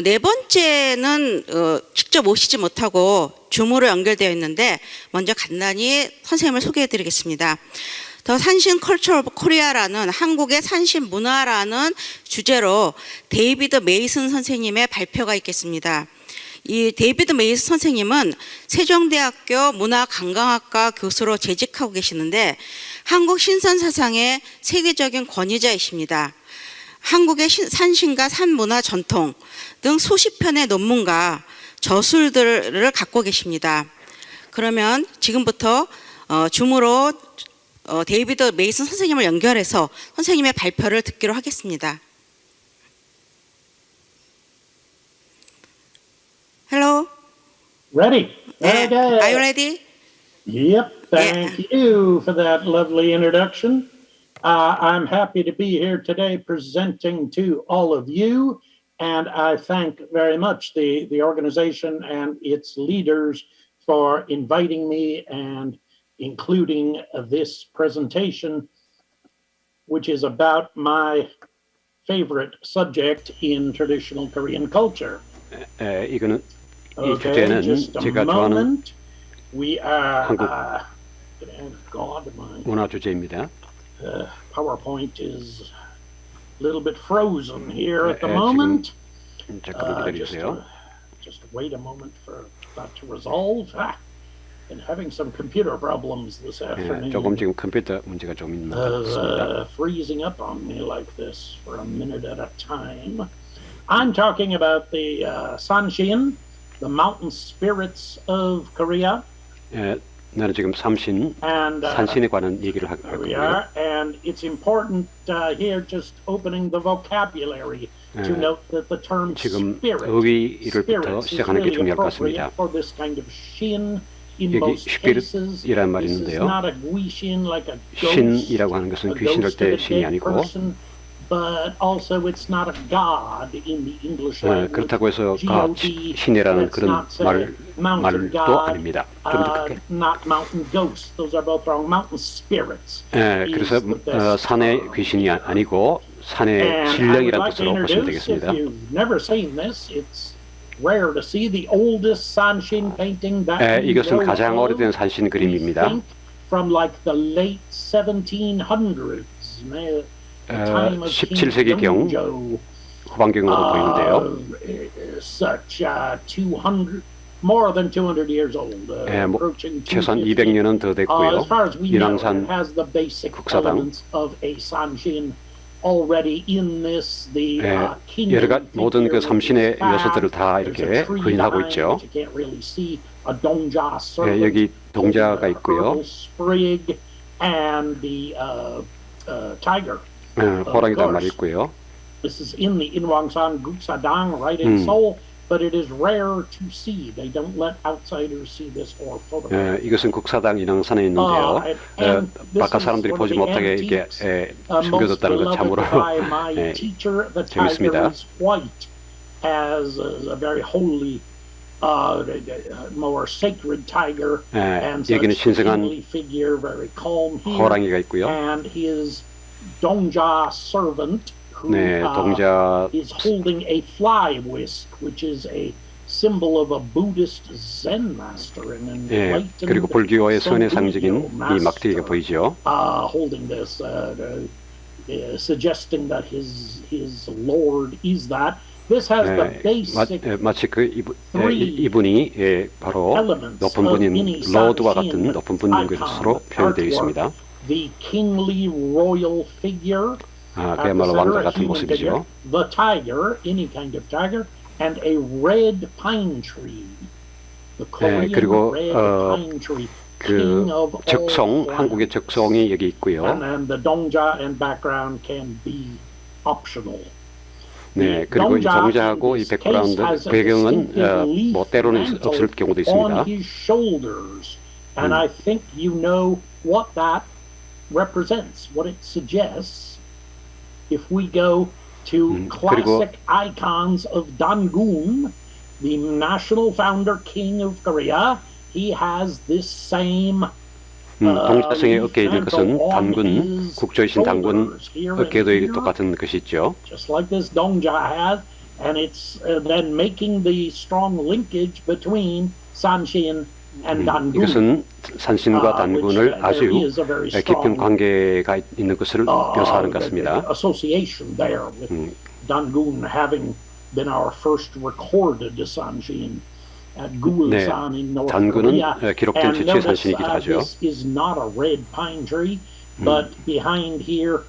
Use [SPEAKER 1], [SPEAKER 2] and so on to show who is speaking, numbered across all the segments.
[SPEAKER 1] 네 번째는 직접 오시지 못하고 줌으로 연결되어 있는데 먼저 간단히 선생님을 소개해 드리겠습니다. 더 산신 컬처 오브 코리아라는 한국의 산신 문화라는 주제로 데이비드 메이슨 선생님의 발표가 있겠습니다. 이 데이비드 메이슨 선생님은 세종대학교 문화관광학과 교수로 재직하고 계시는데 한국 신선사상의 세계적인 권위자이십니다. 한국의 산신과 산문화 전통 등 수십 편의 논문과 저술들을 갖고 계십니다. 그러면 지금부터 줌으로 데이비드 메이슨 선생님을 연결해서 선생님의 발표를 듣기로 하겠습니다. Hello.
[SPEAKER 2] Ready.
[SPEAKER 1] Yeah.
[SPEAKER 2] Okay.
[SPEAKER 1] Are you ready?
[SPEAKER 2] Yep. Thank you for that lovely introduction. I'm happy to be here today presenting to all of you, and I thank very much the organization and its leaders for inviting me and including this presentation, which is about my favorite subject in traditional Korean culture.
[SPEAKER 3] 이거는 이
[SPEAKER 2] Okay,
[SPEAKER 3] 주제는
[SPEAKER 2] just a
[SPEAKER 3] 제가 좋아하는
[SPEAKER 2] moment. We are
[SPEAKER 3] 한국
[SPEAKER 2] God, my
[SPEAKER 3] 문화 주제입니다.
[SPEAKER 2] PowerPoint is a little bit frozen here at the
[SPEAKER 3] 지금
[SPEAKER 2] moment.
[SPEAKER 3] 잠깐만 기다려주세요.
[SPEAKER 2] Just wait a moment for that to resolve. Been having some computer problems this afternoon.
[SPEAKER 3] 조금 지금 컴퓨터 문제가 좀 있는 것 같습니다.
[SPEAKER 2] Freezing up on me like this for a minute at a time. I'm talking about the Sanshin, the mountain spirits of Korea.
[SPEAKER 3] 나는 지금 산신에 관한 얘기를 하고 있고요.
[SPEAKER 2] And it's important here just opening the vocabulary to note that the term
[SPEAKER 3] 지금
[SPEAKER 2] spirit,
[SPEAKER 3] 어휘를부터 시작하는 게 중요할 것 같습니다.
[SPEAKER 2] for this kind of shin in
[SPEAKER 3] 여기
[SPEAKER 2] most cases.
[SPEAKER 3] 스피릿이라는 말이
[SPEAKER 2] This is
[SPEAKER 3] 있는데요.
[SPEAKER 2] not a guishin like a ghost,
[SPEAKER 3] 신이라고 하는 것은
[SPEAKER 2] a
[SPEAKER 3] 귀신일
[SPEAKER 2] ghost
[SPEAKER 3] 때
[SPEAKER 2] of a
[SPEAKER 3] 신이
[SPEAKER 2] dead
[SPEAKER 3] 아니고
[SPEAKER 2] person, but also it's not a god in the English language.
[SPEAKER 3] 그렇다고 해서 신이라는 그런 말도 아닙니다.
[SPEAKER 2] Not mountain ghosts. Those are both wrong. Mountain spirits.
[SPEAKER 3] 그래서 산의 귀신이 아니고 산의 신령이라는 뜻으로 보시면 되겠습니다.
[SPEAKER 2] If you've never seen this, it's rare to see the oldest Sanshin painting that we
[SPEAKER 3] 이것은
[SPEAKER 2] know
[SPEAKER 3] 가장
[SPEAKER 2] of.
[SPEAKER 3] 오래된 산신 그림입니다.
[SPEAKER 2] Think from like the late 1700s.
[SPEAKER 3] 17세기경 후반경으로 보이는데요.
[SPEAKER 2] Such 200, more than 200 years old.
[SPEAKER 3] 최소한 200년은 더 됐고요.
[SPEAKER 2] As far as we know,
[SPEAKER 3] 인왕산
[SPEAKER 2] it has the basic
[SPEAKER 3] 국사당.
[SPEAKER 2] elements of a Sanshin already in this. The
[SPEAKER 3] 여러 모든 그 삼신의 요소들을 다 이렇게 구현하고 있죠. 여기 동자가 있고요.
[SPEAKER 2] Sprig and the tiger.
[SPEAKER 3] 호랑이도 말이 있고요.
[SPEAKER 2] This is in the Inwangsan Guksadang, right in Seoul, but it is rare to see. They don't let outsiders see this or photograph.
[SPEAKER 3] 이것은 국사당 인왕산에 있는데요. 바깥 사람들이 보지 못하게 이게 숨겨뒀다는 건 참으로 재밌습니다.
[SPEAKER 2] White as a very holy, more sacred tiger, and
[SPEAKER 3] 여기는
[SPEAKER 2] such
[SPEAKER 3] 신성한
[SPEAKER 2] kingly figure, very calm here,
[SPEAKER 3] 호랑이가 있고요.
[SPEAKER 2] and his Dongja servant, who
[SPEAKER 3] 동자
[SPEAKER 2] is holding a fly whisk, which is a symbol of a Buddhist Zen master, and
[SPEAKER 3] 그리고 불교의 선의 상징인 이 막대기가 보이죠.
[SPEAKER 2] holding this, suggesting that his lord is that. This has the basic
[SPEAKER 3] 마치 이분이 바로 높은 분인 로드와 같은 높은 분인 것으로 표현되어 있습니다.
[SPEAKER 2] The kingly royal figure,
[SPEAKER 3] 그야말로 왕과 같은 모습이죠.
[SPEAKER 2] the tiger, any kind of tiger, and a red pine tree. The Korean
[SPEAKER 3] 그리고
[SPEAKER 2] red pine tree.
[SPEAKER 3] 그 적송, 한국의 적송이 여기 있고요.
[SPEAKER 2] And the dongja and background can be optional.
[SPEAKER 3] 그리고 이 동자하고 이 백그라운드 배경은 뭐 때로는 없을 경우도 있습니다.
[SPEAKER 2] On his shoulders, and I think you know what that represents, what it suggests. If we go to classic icons of Dangun, the national founder king of Korea, he has this same
[SPEAKER 3] 동자성의 어깨에 있는 것은 단군, 국조이신 단군 어깨도 똑같은 것이 있죠.
[SPEAKER 2] Just like this Dongja has, and it's then making the strong linkage between Sanshin and Dangun.
[SPEAKER 3] 이것은 산신과 단군을 아주 깊은 관계가 있는 것을 묘사하는 것 같습니다.
[SPEAKER 2] Association there with Dangun having been our first recorded Sanshin at Gulsan in North Korea.
[SPEAKER 3] 기록된
[SPEAKER 2] And
[SPEAKER 3] 최초의
[SPEAKER 2] notice
[SPEAKER 3] 산신이기도 하죠.
[SPEAKER 2] this is not a red pine tree, but behind here,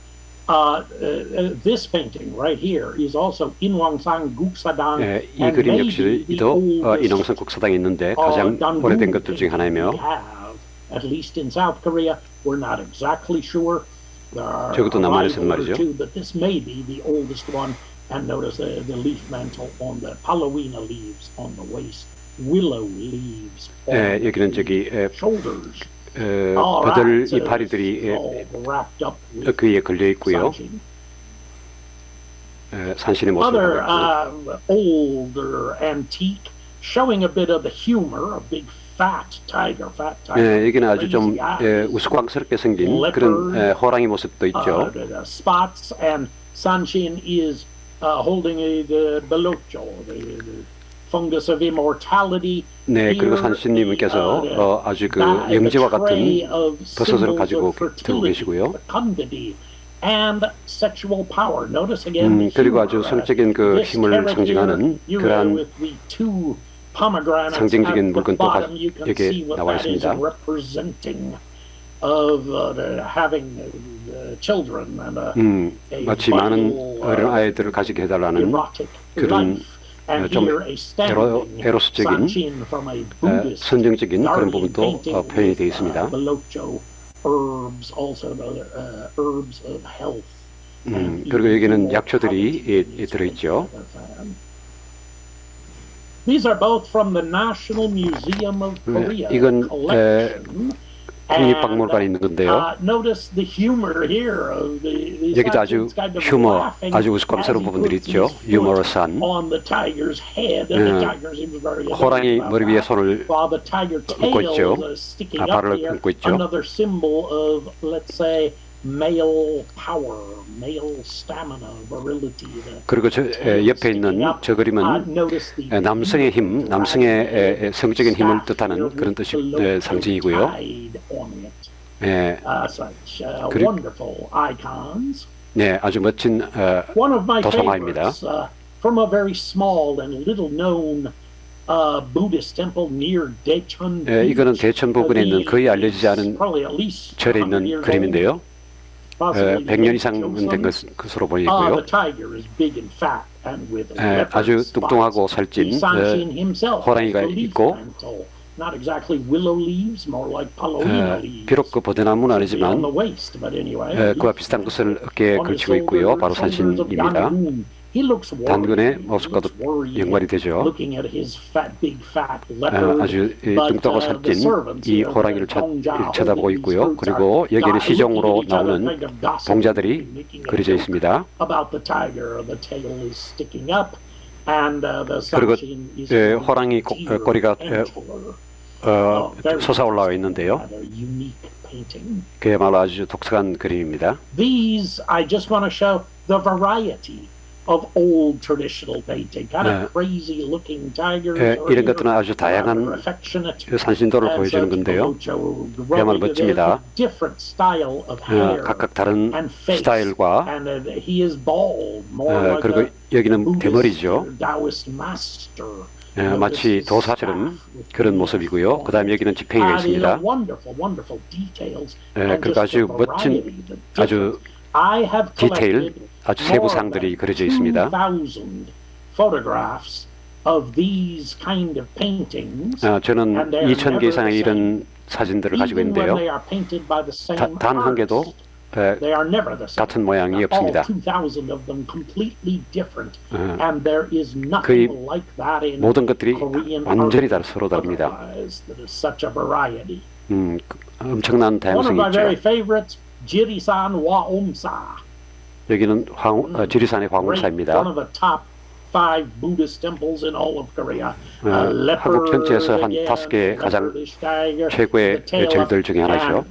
[SPEAKER 2] this painting right here is also Inwangsang Guksadang.
[SPEAKER 3] 이 그림 역시도 인왕산 국사당에 있는데 가장 오래된 것들 중 하나이며
[SPEAKER 2] At least in South Korea, we're not exactly sure.
[SPEAKER 3] 적어도 남한에서는 말이죠.
[SPEAKER 2] But this may be the oldest one. And notice the leaf mantle on the palowina leaves on the waist, willow leaves on
[SPEAKER 3] 여기는
[SPEAKER 2] the shoulders.
[SPEAKER 3] 버들 이파리들이 그 위에 걸려 있고요. 산신의 모습을 보고
[SPEAKER 2] Other older antique, showing a bit of the humor, a big fat tiger.
[SPEAKER 3] 여기는 아주 좀 우스꽝스럽게 생긴 그런 호랑이 모습도 있죠.
[SPEAKER 2] Spots and Sanshin is holding the belocho, the fungus of immortality.
[SPEAKER 3] 네, 그리고 산신님께서 아주 그 영지와 같은 버섯을 가지고 들고 계시고요.
[SPEAKER 2] And sexual power. Notice again.
[SPEAKER 3] 그리고 아주 성적인 그 힘을 상징하는 그러한 상징적인 물건도 여기에 나와 있습니다. 마치 많은 어린 아이들을 가지게 해달라는 그런 좀 에로스적인 선정적인 그런 부분도 표현이 되어 있습니다. 그리고 여기는 약초들이 들어있죠.
[SPEAKER 2] These are both from the National Museum of Korea
[SPEAKER 3] 이건
[SPEAKER 2] collection.
[SPEAKER 3] 국립박물관에 있는 건데요.
[SPEAKER 2] Notice the humor here of the
[SPEAKER 3] 여기도 아주 휴머, 아주 우스꽝스러운 부분들이 있죠. 유머러스한. 호랑이 머리 위에 손을 얹고 있죠. 발을 얹고 있죠.
[SPEAKER 2] Another symbol of, let's say, male power, male stamina, virility.
[SPEAKER 3] 그리고 저 옆에 있는 저 그림은 남성의 힘, 남성의 성적인 힘을 뜻하는 그런 뜻이 상징이고요. 네, 아주 멋진 도성화입니다.
[SPEAKER 2] From a very small and little known Buddhist temple near Daecheon.
[SPEAKER 3] 이거는 대천 부근에 있는 거의 알려지지 않은 절에 있는 그림인데요. 100년 이상은 된 것으로 보이고요. 아주 뚱뚱하고 살찐 호랑이가 있고 비록 그 버드나무는 아니지만 그와 비슷한 것을 어깨에 걸치고 있고요. 바로 산신입니다. 단군의 모습과도 연관이 되죠. 아주 뚱뚱하고 살찐 이 호랑이를 쳐다보고 있고요. 그리고 여기는 시종으로 나오는 동자들이 그려져 있습니다. 그리고 호랑이 꼬리가 솟아올라와 있있는데요. 그야말로 아주 독특한 그림입니다.
[SPEAKER 2] These I just want to show the variety of old traditional painting, kind of crazy looking tigers.
[SPEAKER 3] 이런 것들은 아주 다양한 산신도를 보여주는 건데요. 그야말로 멋집니다. 각각 다른 스타일과 그리고 여기는 대머리죠. 마치 도사처럼 그런 모습이고요. 그 다음에 여기는 지팽이가 있습니다. 그리고 아주 멋진 아주 디테일, 아주 세부사항들이 그려져 있습니다. 저는 2,000개 이상의 이런 사진들을 가지고 있는데요. 단 한 개도 같은 모양이 없습니다. 거의 모든 것들이 완전히 서로 다릅니다. 엄청난 다양성이 있죠. 여기는 지리산의 황홀사입니다.
[SPEAKER 2] 5 Buddhist temples in all of Korea.
[SPEAKER 3] 한국 전체에서 한 5개 가장 최고의 절들 중에 하나죠.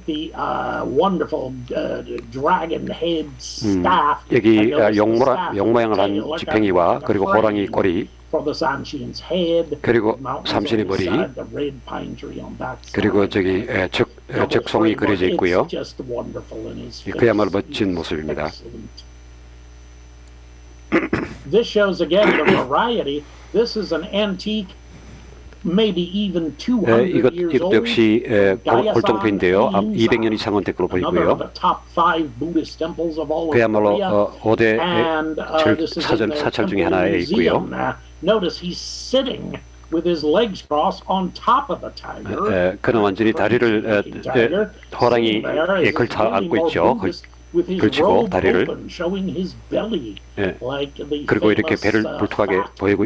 [SPEAKER 3] 여기 용 모양을 한 지팽이와 그리고 호랑이 꼬리, 그리고 삼신의 머리, 그리고 저기 적송이 그려져 있고요. 그야말로 멋진 모습입니다.
[SPEAKER 2] This shows again the variety. This is an antique, maybe even 200 years
[SPEAKER 3] 이것
[SPEAKER 2] old.
[SPEAKER 3] 역시 골동품인데요. 200년 이상은 될 걸로 보이고요. 그야말로 5대 사찰 중에 하나에 있고요.
[SPEAKER 2] Notice he's sitting with his legs crossed on top of the tiger.
[SPEAKER 3] 그는 완전히 다리를 호랑이에 걸쳐 안고 있죠. 걸치고 다리를. 그리고 이렇게 배를 불뚝하게 보이고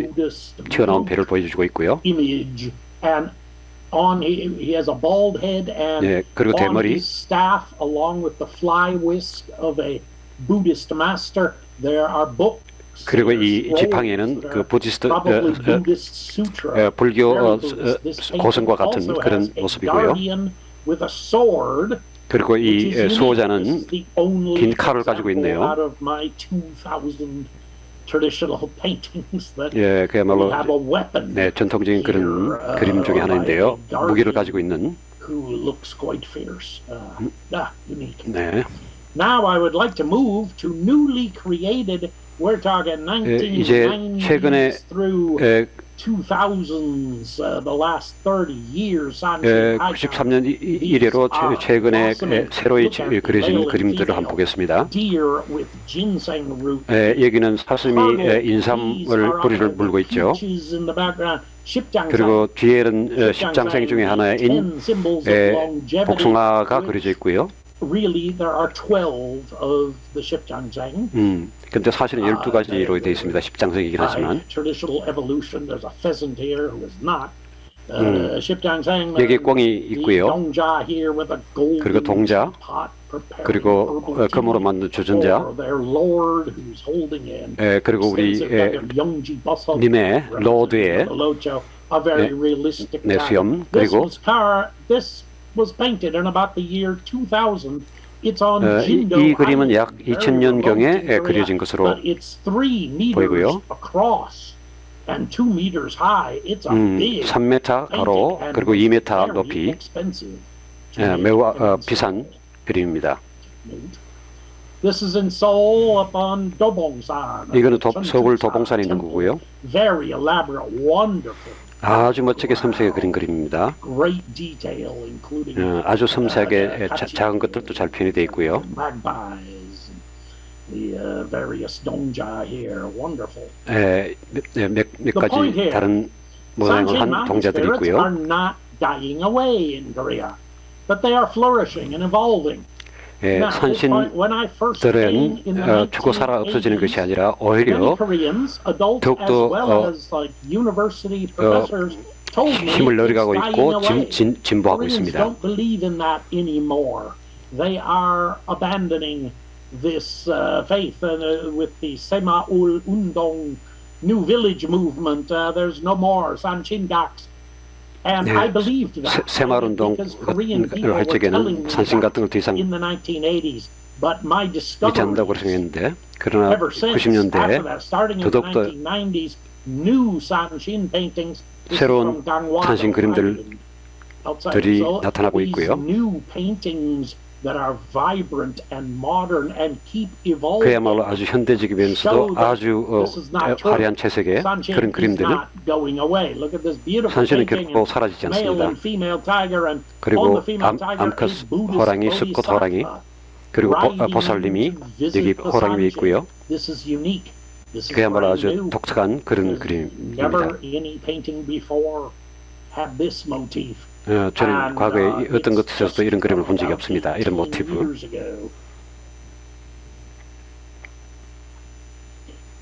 [SPEAKER 3] 튀어나온 배를 보여주고 있고요. 그리고 대머리.
[SPEAKER 2] Staff along with the fly whisk of a Buddhist master. There are books.
[SPEAKER 3] 그리고 이 지팡이에는 그 부디스트 불교 고성과 같은 그런 모습이고요. 그리고 이 수호자는 긴 칼을 가지고 있네요. 그야말로 전통적인 그런 그림 중에 하나인데요. 무기를 가지고 있는.
[SPEAKER 2] Now I would like to move to newly created. We're talking 1990s through 2000s, the last 30 years.
[SPEAKER 3] 93년 이래로 최근에 새로이 그려진 그림들을 한번 보겠습니다. 여기는 사슴이 인삼을 뿌리를 물고 있죠. 그리고 뒤에는 십장생 중에 하나인 복숭아가 그려져 있고요.
[SPEAKER 2] Really, there are 12 of the shipjangsang.
[SPEAKER 3] 근데 사실은 12가지로 되어 있습니다. 십장생이긴 하지만.
[SPEAKER 2] Traditional evolution, there's a pheasant here who is not.
[SPEAKER 3] 여기 꽁이 있고요. 그리고 동자, 그리고 금으로 만든 주전자, 그리고 우리 님의 로드의 수염, 그리고
[SPEAKER 2] was painted in about the year 2000. It's on Jindo
[SPEAKER 3] 이 그림은 약 2000년경에 그려진 것으로 보이고요. 3m 가로 그리고 2m 높이 매우 비싼 그림입니다.
[SPEAKER 2] This is in Seoul upon Dobongsan.
[SPEAKER 3] 이거는 서울 도봉산에 있는 거고요.
[SPEAKER 2] Very elaborate, wonderful.
[SPEAKER 3] 아주 멋지게 섬세하게 그린 그림입니다. 아주 섬세하게 작은 것들도 잘 표현이 되어 있고요. 몇 가지 다른 모양을 한 동자들이 있고요. 산신들은 죽어 살아 없어지는 것이 아니라 오히려 더욱더 힘을 늘어가고 있고 진보하고 있습니다.
[SPEAKER 2] This faith with the Semaul Undong New Village movement, there's no more Sanchingaks. And I believed that because Korean people were telling me that in the 1980s. But my discovery ever since, after that, starting in the 1990s, new Sanshin paintings
[SPEAKER 3] 새로운 산신 그림들이 나타나고 있고요.
[SPEAKER 2] new paintings that are vibrant and modern and keep evolving.
[SPEAKER 3] 그야말로 아주 현대적이면서도 아주 화려한 채색의 그런 그림들은 산신은 결코 사라지지 않습니다. 그리고 암컷 호랑이, 수컷 호랑이, 그리고 보살님이 여기 호랑이 위에 있고요. 그야말로 아주 독특한 그런 그림입니다. 저는 과거에 어떤 것에서도 이런 그림을 본 적이 없습니다. 이런 모티브.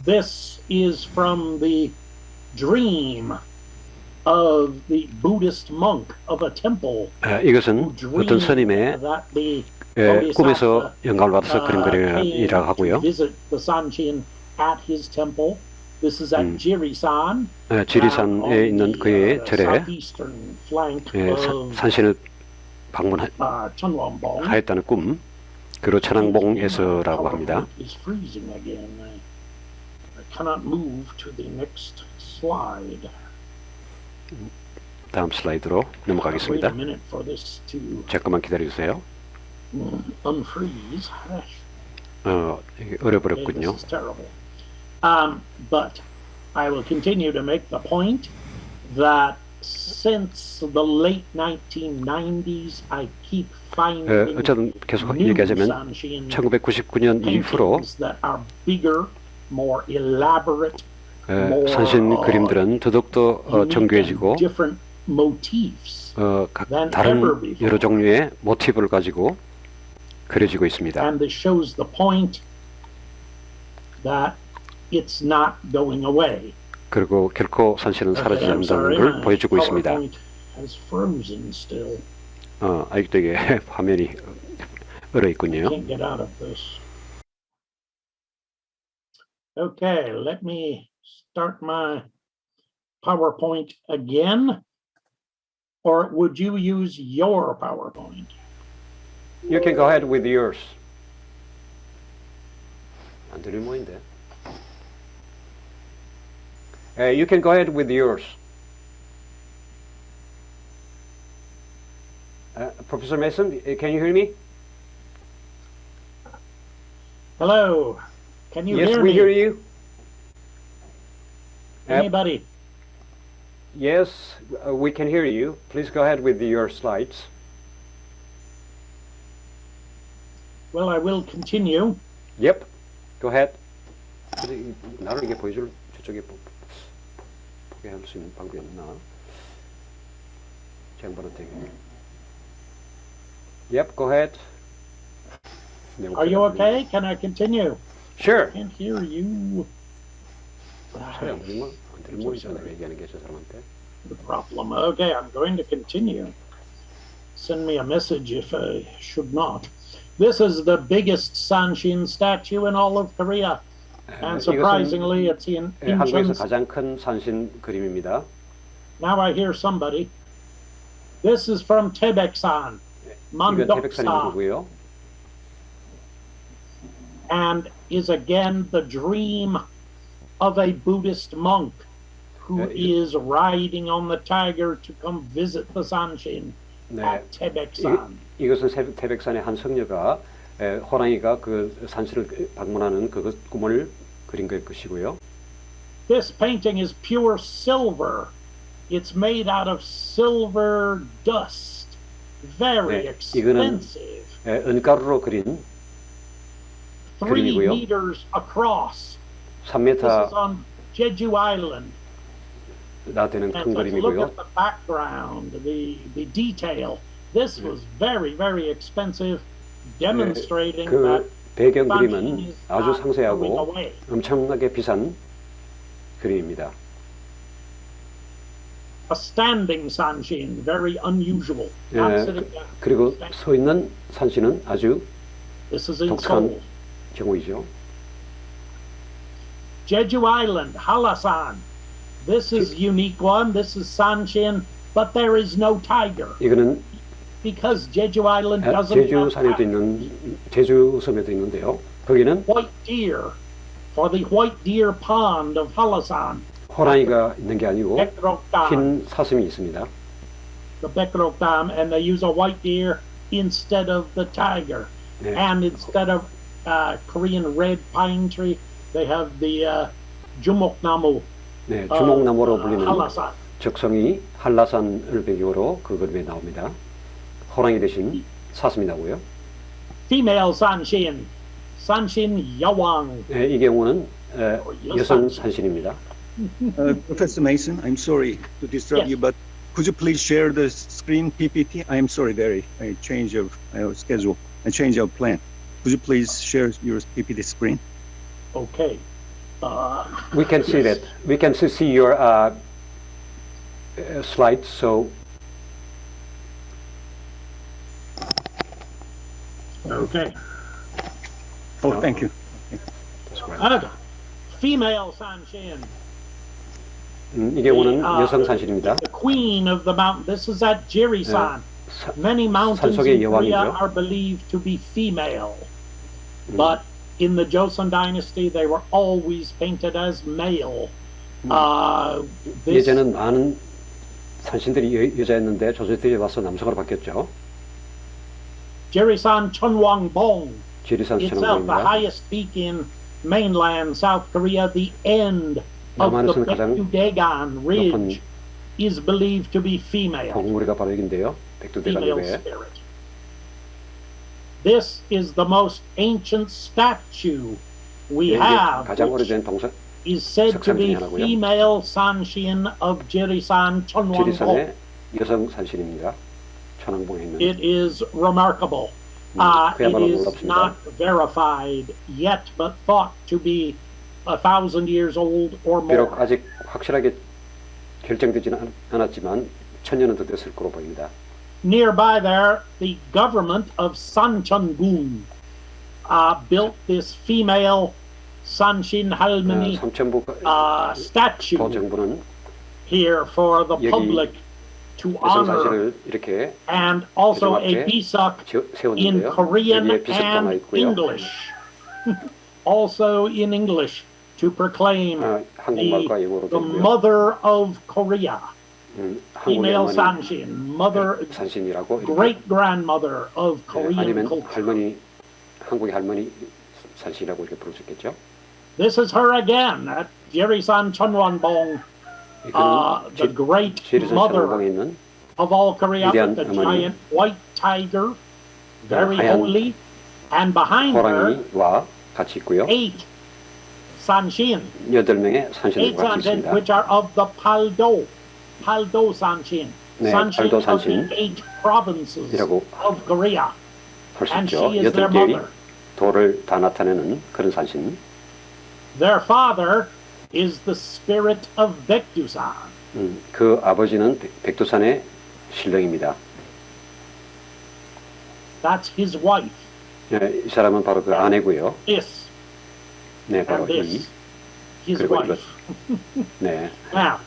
[SPEAKER 2] This is from the dream of the Buddhist monk of a temple.
[SPEAKER 3] 이것은 어떤 스님의 꿈에서 영감을 받아서 그린 그림이라고 하고요.
[SPEAKER 2] This is at Jirisan.
[SPEAKER 3] 지리산에 있는 그의 절에
[SPEAKER 2] southeastern flank of
[SPEAKER 3] 산신을
[SPEAKER 2] Cheonwongbong.
[SPEAKER 3] 방문하였다는 꿈, 그리고 천왕봉에서라고 합니다.
[SPEAKER 2] Is freezing again. I cannot move to the next slide.
[SPEAKER 3] 다음 슬라이드로
[SPEAKER 2] Wait a
[SPEAKER 3] 넘어가겠습니다.
[SPEAKER 2] minute for this to
[SPEAKER 3] 잠깐만 기다려주세요.
[SPEAKER 2] unfreeze.
[SPEAKER 3] 이게 어려버렸군요.
[SPEAKER 2] This is terrible. But I will continue to make the point that since the late 1990s, I keep finding
[SPEAKER 3] 어쨌든 계속
[SPEAKER 2] new
[SPEAKER 3] 얘기하자면
[SPEAKER 2] Sanshin
[SPEAKER 3] 1999년 이후로
[SPEAKER 2] paintings that are bigger, more elaborate, more
[SPEAKER 3] 산신 그림들은 더더욱더
[SPEAKER 2] unique
[SPEAKER 3] 정교해지고
[SPEAKER 2] and different motifs
[SPEAKER 3] 각
[SPEAKER 2] than
[SPEAKER 3] 다른
[SPEAKER 2] ever before.
[SPEAKER 3] 여러 종류의 모티브를 가지고 그려지고 있습니다.
[SPEAKER 2] And this shows the point that it's not going away.
[SPEAKER 3] 그리고 결코 산신은 사라지지
[SPEAKER 2] Okay, I'm sorry,
[SPEAKER 3] 않는다는 걸
[SPEAKER 2] my
[SPEAKER 3] 보여주고 있습니다.
[SPEAKER 2] PowerPoint has frozen still.
[SPEAKER 3] 아직도 이게 화면이 얼어 있군요.
[SPEAKER 2] Can't get out of this. Okay, let me start my PowerPoint again. Or would you use your PowerPoint?
[SPEAKER 3] You can go ahead with yours. 안 들릴 모인데. You can go ahead with yours. Professor Mason, can you hear me?
[SPEAKER 2] Hello, can you
[SPEAKER 3] Yes,
[SPEAKER 2] hear
[SPEAKER 3] we
[SPEAKER 2] me?
[SPEAKER 3] hear you.
[SPEAKER 2] Anybody?
[SPEAKER 3] Yes, we can hear you. Please go ahead with your slides.
[SPEAKER 2] Well, I will continue.
[SPEAKER 3] Yep, go ahead. 근데 나를 이게 보여줄 저쪽에 보게 할 수 있는 방법이 있나? 장반한테. Yep, go ahead.
[SPEAKER 2] Are you okay? Can I continue?
[SPEAKER 3] Sure.
[SPEAKER 2] I can't hear you.
[SPEAKER 3] 소리 안 들리면 안 들리면 모이잖아 얘기하는 게 저 사람한테.
[SPEAKER 2] The problem. Okay, I'm going to continue. Send me a message if I should not. This is the biggest Sanshin statue in all of Korea. And surprisingly, it's in
[SPEAKER 3] 한국에서
[SPEAKER 2] Incheon.
[SPEAKER 3] 가장 큰 산신 그림입니다.
[SPEAKER 2] Now I hear somebody. This is from Taebaeksan,
[SPEAKER 3] 이건 태백산인
[SPEAKER 2] Mandoksa,
[SPEAKER 3] 거고요.
[SPEAKER 2] and is again the dream of a Buddhist monk who is riding on the tiger to come visit the Sanshin at Taebaeksan.
[SPEAKER 3] 이것은 태백산의 한 성녀가 호랑이가 그 산신을 방문하는 그 꿈을 그린 것이고요.
[SPEAKER 2] This painting is pure silver. It's made out of silver dust. Very
[SPEAKER 3] 이거는
[SPEAKER 2] expensive.
[SPEAKER 3] 은가루로 그린
[SPEAKER 2] 3
[SPEAKER 3] 그림이고요.
[SPEAKER 2] meters across.
[SPEAKER 3] 3m
[SPEAKER 2] This is on Jeju Island.
[SPEAKER 3] 나 되는
[SPEAKER 2] And
[SPEAKER 3] 큰
[SPEAKER 2] so if you look
[SPEAKER 3] 그림이고요.
[SPEAKER 2] at the background, the detail, this was very, very expensive, demonstrating that
[SPEAKER 3] 그 배경
[SPEAKER 2] Sanshin
[SPEAKER 3] 그림은
[SPEAKER 2] is
[SPEAKER 3] 아주
[SPEAKER 2] not going
[SPEAKER 3] 상세하고
[SPEAKER 2] away.
[SPEAKER 3] 엄청나게 비싼 그림입니다.
[SPEAKER 2] A standing Sanshin, very unusual. Not sitting down.
[SPEAKER 3] 그리고 서 있는 산신은 아주
[SPEAKER 2] This is in
[SPEAKER 3] 독특한
[SPEAKER 2] Seoul.
[SPEAKER 3] 경우이죠.
[SPEAKER 2] Jeju Island, Halasan. This is unique one. This is Sanshin, but there is no tiger
[SPEAKER 3] 이거는
[SPEAKER 2] because Jeju Island doesn't
[SPEAKER 3] 제주산에도
[SPEAKER 2] have
[SPEAKER 3] 있는 제주섬에도 있는데요. 거기는
[SPEAKER 2] white deer for the white deer pond of Halasan.
[SPEAKER 3] 호랑이가 있는 게 아니고
[SPEAKER 2] Bekrokdam,
[SPEAKER 3] 흰 사슴이 있습니다.
[SPEAKER 2] the Bekrokdam, and they use a white deer instead of the tiger.
[SPEAKER 3] 네.
[SPEAKER 2] And instead of Korean red pine tree, they have the Jumoknamu.
[SPEAKER 3] 네, 주목나무로 불리는
[SPEAKER 2] Halasan.
[SPEAKER 3] 적성이 한라산을 배경으로 그 그림에 나옵니다. 호랑이 대신 사슴이 나오고요.
[SPEAKER 2] Female Sanshin, Sanshin Yawang.
[SPEAKER 3] 네, 이 경우는 여성 산신입니다.
[SPEAKER 4] Professor Mason, I'm sorry to disrupt
[SPEAKER 2] Yes.
[SPEAKER 4] you, but could you please share the screen PPT? I'm sorry, I change of schedule. I change of plan. Could you please share your PPT screen?
[SPEAKER 2] Okay.
[SPEAKER 3] We can see that. We can see your slides. So
[SPEAKER 2] Okay.
[SPEAKER 4] Oh, thank you.
[SPEAKER 2] Okay. female Sanshin.
[SPEAKER 3] 이 경우는 여성 산신입니다.
[SPEAKER 2] The queen of the mountain. This is at Jirisan. Many mountains
[SPEAKER 3] 산속의
[SPEAKER 2] in Korea
[SPEAKER 3] 여왕이죠.
[SPEAKER 2] are believed to be female, but in the Joseon dynasty they were always painted as male. This
[SPEAKER 3] 예전에는 많은 산신들이 여자였는데 조선시대에 와서 남성으로 바뀌었죠.
[SPEAKER 2] Jirisan Chonwangbong
[SPEAKER 3] 지리산
[SPEAKER 2] itself, the
[SPEAKER 3] 천왕봉입니다.
[SPEAKER 2] highest peak in mainland South Korea, the end of the
[SPEAKER 3] 남한에서는 가장
[SPEAKER 2] Baekdudaegan Ridge is believed to be female.
[SPEAKER 3] 봉우리가 바로 여기인데요. 백두대간
[SPEAKER 2] Female
[SPEAKER 3] 외에.
[SPEAKER 2] spirit. This is the most ancient statue we
[SPEAKER 3] 이게
[SPEAKER 2] have,
[SPEAKER 3] 가장
[SPEAKER 2] which
[SPEAKER 3] 오래된 동산
[SPEAKER 2] is said to be
[SPEAKER 3] 석산 중에 하나고요.
[SPEAKER 2] female Sanshin of Jirisan Chonwangbong.
[SPEAKER 3] 지리산의 여성 산신입니다. 천왕봉에 있는.
[SPEAKER 2] It is remarkable. It
[SPEAKER 3] 그야말로
[SPEAKER 2] is
[SPEAKER 3] 놀랍습니다.
[SPEAKER 2] not verified yet, but thought to be 1,000 years old or
[SPEAKER 3] 비록
[SPEAKER 2] more.
[SPEAKER 3] 아직 확실하게 결정되지는 않았지만 1000년은 더 됐을 거로 보입니다.
[SPEAKER 2] Nearby there, the government of Sancheongun built this female Sanshin Halmoni
[SPEAKER 3] 삼천부
[SPEAKER 2] statue
[SPEAKER 3] 정부는
[SPEAKER 2] here for the
[SPEAKER 3] 여기
[SPEAKER 2] public to
[SPEAKER 3] 여성
[SPEAKER 2] honor,
[SPEAKER 3] 산신을 이렇게
[SPEAKER 2] and also a
[SPEAKER 3] 앞에
[SPEAKER 2] bisak in
[SPEAKER 3] 세웠는데요.
[SPEAKER 2] Korean
[SPEAKER 3] 여기에 비석도 하나
[SPEAKER 2] and
[SPEAKER 3] 있고요.
[SPEAKER 2] English. Also in English to proclaim
[SPEAKER 3] 한국말과 영어로
[SPEAKER 2] the
[SPEAKER 3] 되고요.
[SPEAKER 2] mother of Korea,
[SPEAKER 3] 한국의
[SPEAKER 2] female
[SPEAKER 3] 어머니
[SPEAKER 2] Sanshin, mother,
[SPEAKER 3] 산신이라고 이렇게,
[SPEAKER 2] great grandmother of Korean
[SPEAKER 3] 아니면
[SPEAKER 2] culture.
[SPEAKER 3] 할머니 한국의 할머니 산신이라고 이렇게 부를 수 있겠죠.
[SPEAKER 2] This is her again at Jirisan Chonwangbong,
[SPEAKER 3] 이거는
[SPEAKER 2] the great
[SPEAKER 3] 지리산
[SPEAKER 2] mother
[SPEAKER 3] 천왕봉에 있는
[SPEAKER 2] of all Korea,
[SPEAKER 3] 위대한
[SPEAKER 2] with the
[SPEAKER 3] 어머니.
[SPEAKER 2] giant white tiger, very
[SPEAKER 3] 하얀
[SPEAKER 2] holy, and behind her,
[SPEAKER 3] 호랑이와 같이 있고요.
[SPEAKER 2] 8 Sanshin,
[SPEAKER 3] 8명의 산신과
[SPEAKER 2] 8
[SPEAKER 3] 같이
[SPEAKER 2] Sanshin,
[SPEAKER 3] 있습니다.
[SPEAKER 2] which are of the Paldo Sanshin,
[SPEAKER 3] 네,
[SPEAKER 2] Sanshin
[SPEAKER 3] 팔도
[SPEAKER 2] of
[SPEAKER 3] 산신.
[SPEAKER 2] the 8 provinces
[SPEAKER 3] 이라고
[SPEAKER 2] of Korea,
[SPEAKER 3] 할 수
[SPEAKER 2] and
[SPEAKER 3] 있죠.
[SPEAKER 2] she is their
[SPEAKER 3] 8개의
[SPEAKER 2] mother.
[SPEAKER 3] 도를 다 나타내는 그런 산신.
[SPEAKER 2] Their father is the spirit of Baekdusan.
[SPEAKER 3] 그 아버지는 백두산의 신령입니다.
[SPEAKER 2] That's his wife.
[SPEAKER 3] 네, 이 사람은 바로 그 아내고요.
[SPEAKER 2] This
[SPEAKER 3] 네, 바로
[SPEAKER 2] and
[SPEAKER 3] 이.
[SPEAKER 2] this, his
[SPEAKER 3] 그리고 이것.
[SPEAKER 2] wife.
[SPEAKER 3] 네,
[SPEAKER 2] Now,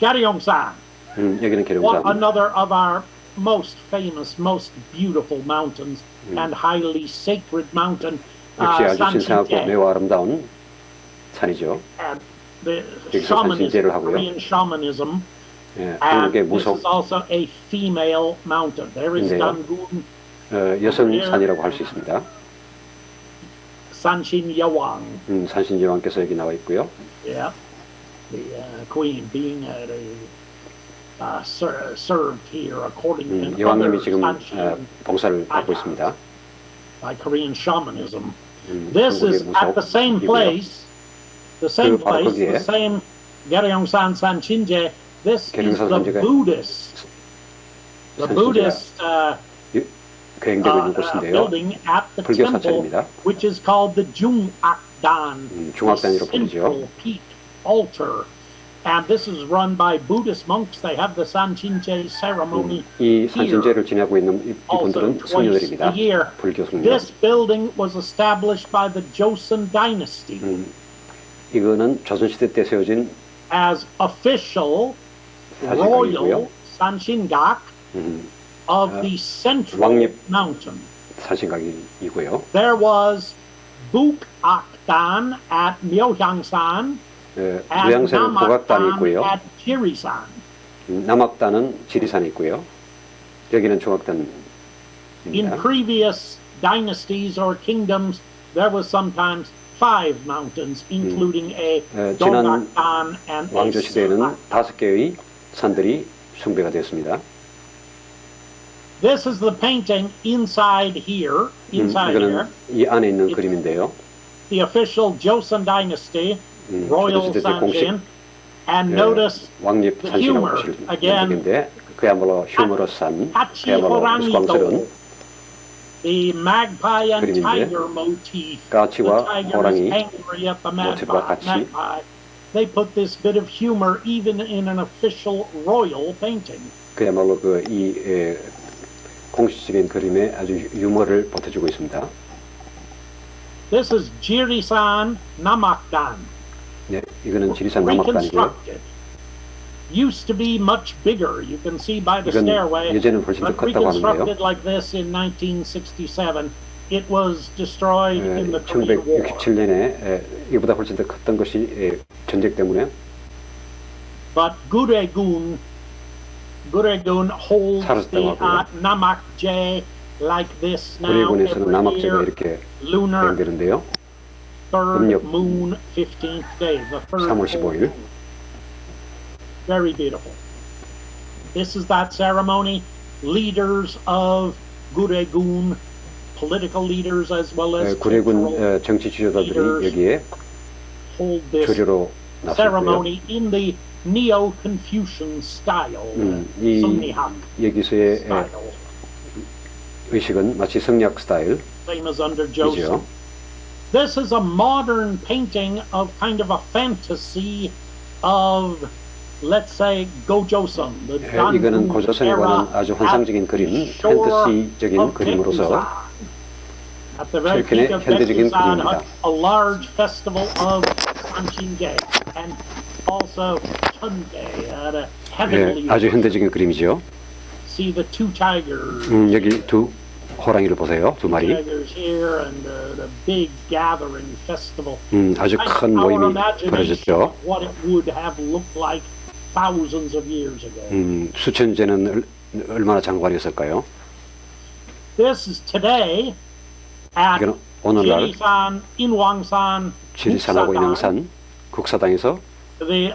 [SPEAKER 2] Gyeryong-san,
[SPEAKER 3] 여기는
[SPEAKER 2] what
[SPEAKER 3] 계룡산.
[SPEAKER 2] another of our most famous, most beautiful mountains and highly sacred mountain,
[SPEAKER 3] 역시 아주 신성하고
[SPEAKER 2] Sanchin-tae.
[SPEAKER 3] 매우 아름다운 산이죠.
[SPEAKER 2] And the
[SPEAKER 3] 여기서
[SPEAKER 2] shamanism,
[SPEAKER 3] 산신제를 하고요.
[SPEAKER 2] Korean shamanism,
[SPEAKER 3] 예,
[SPEAKER 2] and
[SPEAKER 3] 한국의
[SPEAKER 2] this
[SPEAKER 3] 무속
[SPEAKER 2] is also a female mountain. There is
[SPEAKER 3] 인데요.
[SPEAKER 2] Dangun,
[SPEAKER 3] 여성산이라고 할 수 있습니다.
[SPEAKER 2] Sanshin Yawang,
[SPEAKER 3] 산신 여왕께서 여기 나와 있고요.
[SPEAKER 2] yeah, the queen being served here according to other
[SPEAKER 3] 여왕님이 지금
[SPEAKER 2] Sanshin
[SPEAKER 3] 봉사를 받고 있습니다.
[SPEAKER 2] by Korean shamanism. This
[SPEAKER 3] 한국의
[SPEAKER 2] is at the same
[SPEAKER 3] 무속이고요.
[SPEAKER 2] place, the same
[SPEAKER 3] 그 바로
[SPEAKER 2] place, the
[SPEAKER 3] 거기에
[SPEAKER 2] same Gyeryong-san Sanchinje. This is
[SPEAKER 3] 계룡산
[SPEAKER 2] the
[SPEAKER 3] 산지가
[SPEAKER 2] Buddhist, the
[SPEAKER 3] 산신제가
[SPEAKER 2] Buddhist
[SPEAKER 3] 거행되고 있는 곳인데요.
[SPEAKER 2] building at the
[SPEAKER 3] 불교
[SPEAKER 2] temple,
[SPEAKER 3] 사찰입니다.
[SPEAKER 2] which is called the Jungakdan,
[SPEAKER 3] 중학단이라고
[SPEAKER 2] the
[SPEAKER 3] 불리죠.
[SPEAKER 2] central peak altar. And this is run by Buddhist monks. They have the Sanchinje ceremony
[SPEAKER 3] 이
[SPEAKER 2] here.
[SPEAKER 3] 산신제를 지내고 있는
[SPEAKER 2] Also
[SPEAKER 3] 이분들은
[SPEAKER 2] twice
[SPEAKER 3] 승려들입니다.
[SPEAKER 2] a year.
[SPEAKER 3] 불교 승려.
[SPEAKER 2] This building was established by the Joseon dynasty
[SPEAKER 3] 이거는 조선시대 때 세워진
[SPEAKER 2] as official royal Sanshingak of the central
[SPEAKER 3] 왕립
[SPEAKER 2] mountain.
[SPEAKER 3] 산신각이고요.
[SPEAKER 2] There was Bukakdan at Myeohyangsan and
[SPEAKER 3] 무양산 고각단이
[SPEAKER 2] Namakdan
[SPEAKER 3] 있고요.
[SPEAKER 2] at Jirisan.
[SPEAKER 3] 남악단은 지리산에 있고요. 여기는
[SPEAKER 2] In
[SPEAKER 3] 중학단입니다.
[SPEAKER 2] previous dynasties or kingdoms, there was sometimes 5 mountains, including a
[SPEAKER 3] 지난
[SPEAKER 2] Dongakdan and a
[SPEAKER 3] 왕조 시대에는
[SPEAKER 2] Seolak.
[SPEAKER 3] 5개의 산들이 숭배가 되었습니다.
[SPEAKER 2] This is the painting inside here, inside here,
[SPEAKER 3] 이거는 이 안에 있는 그림인데요.
[SPEAKER 2] the official Joseon dynasty, royal
[SPEAKER 3] 조선시대 때 공식
[SPEAKER 2] Sanshin, and notice
[SPEAKER 3] 왕립
[SPEAKER 2] the
[SPEAKER 3] 산신이라고
[SPEAKER 2] humor.
[SPEAKER 3] 보시면
[SPEAKER 2] Again,
[SPEAKER 3] 되는데 그야말로 휴머러스한 그야말로 우스꽝스러운
[SPEAKER 2] Hachi the magpie and
[SPEAKER 3] 그림인데,
[SPEAKER 2] tiger motif. The
[SPEAKER 3] 까치와
[SPEAKER 2] tiger is
[SPEAKER 3] 호랑이
[SPEAKER 2] angry at the
[SPEAKER 3] 모티브와 같이
[SPEAKER 2] magpie. They put this bit of humor even in an official royal painting.
[SPEAKER 3] 그야말로 이 공식적인 그림에 아주 유머를 보태주고 있습니다.
[SPEAKER 2] This is Jirisan Namakdan.
[SPEAKER 3] 네, 이거는 지리산 남악단이고요.
[SPEAKER 2] Reconstructed. Used to be much bigger. You can see by the
[SPEAKER 3] 이건
[SPEAKER 2] stairway.
[SPEAKER 3] 예전에는 훨씬 더
[SPEAKER 2] But
[SPEAKER 3] 컸다고 하는데요.
[SPEAKER 2] reconstructed like this in 1967. It was destroyed in the Korean War.
[SPEAKER 3] 1967년에 이보다 훨씬 더 컸던 것이 전쟁 때문에
[SPEAKER 2] But Guregun holds
[SPEAKER 3] 사라졌다고
[SPEAKER 2] the
[SPEAKER 3] 하고요.
[SPEAKER 2] Namakje like this now
[SPEAKER 3] 구례군에서는
[SPEAKER 2] every
[SPEAKER 3] 남악제가
[SPEAKER 2] year.
[SPEAKER 3] 이렇게
[SPEAKER 2] Lunar
[SPEAKER 3] 사용되는데요.
[SPEAKER 2] third
[SPEAKER 3] 음력
[SPEAKER 2] moon 15th day. The third
[SPEAKER 3] 3월
[SPEAKER 2] full
[SPEAKER 3] 15일.
[SPEAKER 2] moon. Very beautiful. This is that ceremony. Leaders of Guregun, political leaders as well as
[SPEAKER 3] 구례군
[SPEAKER 2] cultural
[SPEAKER 3] 정치 지도자들이 여기에
[SPEAKER 2] hold this
[SPEAKER 3] 조례로 나섰고요.
[SPEAKER 2] ceremony in the Neo-Confucian style.
[SPEAKER 3] 이
[SPEAKER 2] Sungnihak
[SPEAKER 3] 여기서의
[SPEAKER 2] style.
[SPEAKER 3] 의식은 마치 성리학 스타일이죠.
[SPEAKER 2] Same as under Joseph. This is a modern painting of kind of a fantasy of, let's say, Gojoseon, the
[SPEAKER 3] 이거는 고조선에 관한 아주 환상적인 그림, 판타시적인 그림으로서
[SPEAKER 2] at the very peak of
[SPEAKER 3] 현대적인
[SPEAKER 2] Baekdusan,
[SPEAKER 3] 그림입니다.
[SPEAKER 2] a large festival of Sanchinge and also Chundae at a heavenly.
[SPEAKER 3] 아주 현대적인 그림이죠.
[SPEAKER 2] See the two tigers.
[SPEAKER 3] 여기 두 호랑이를 보세요. 두 마리.
[SPEAKER 2] Tigers here and the big gathering festival.
[SPEAKER 3] 아주 큰 모임이 벌어졌죠.
[SPEAKER 2] What it would have looked like thousands of years ago.
[SPEAKER 3] 수천 전에는 얼마나 장관이었을까요?
[SPEAKER 2] This is today at
[SPEAKER 3] 이건 오늘날
[SPEAKER 2] Jirisan, Inwangsan,
[SPEAKER 3] 지리산하고 인왕산 국사당에서
[SPEAKER 2] the